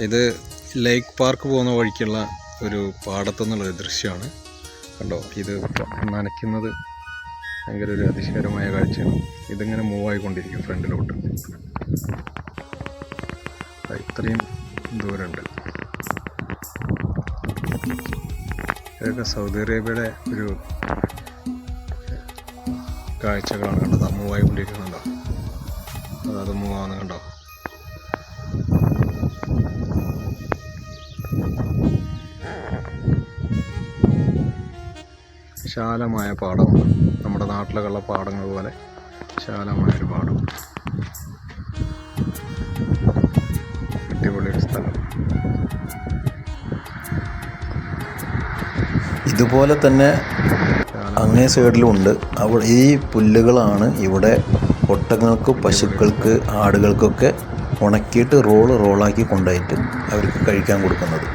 ഇത് ലേക്ക് പാർക്ക് പോകുന്ന വഴിക്കുള്ള ഒരു പാടത്തു നിന്നുള്ളൊരു ദൃശ്യമാണ്. കണ്ടോ, ഇത് നനയ്ക്കുന്നത് ഭയങ്കര ഒരു അതിശയകരമായ കാഴ്ചയാണ്. ഇതിങ്ങനെ മൂവായിക്കൊണ്ടിരിക്കും ഫ്രണ്ടിലോട്ട്. ഇത്രയും ദൂരമുണ്ട്. ഇതൊക്കെ സൗദി അറേബ്യയുടെ ഒരു കാഴ്ചകളാണ്. കണ്ടത് മൂവായിക്കൊണ്ടിരിക്കുന്നുണ്ടോ, അത് മൂവാന്ന് കണ്ടോ. വിശാലമായ പാടമാണ്. നമ്മുടെ നാട്ടിലുള്ള പാടങ്ങൾ പോലെ വിശാലമായൊരു പാടം. അടിപൊളിയൊരു സ്ഥലം. ഇതുപോലെ തന്നെ അങ്ങേ സൈഡിലുണ്ട്. ഈ പുല്ലുകളാണ് ഇവിടെ ഒട്ടകങ്ങൾക്ക്, പശുക്കൾക്ക്, ആടുകൾക്കൊക്കെ ഉണക്കിയിട്ട് റോളാക്കി കൊണ്ടുപോയിട്ട് അവർക്ക് കഴിക്കാൻ കൊടുക്കുന്നത്.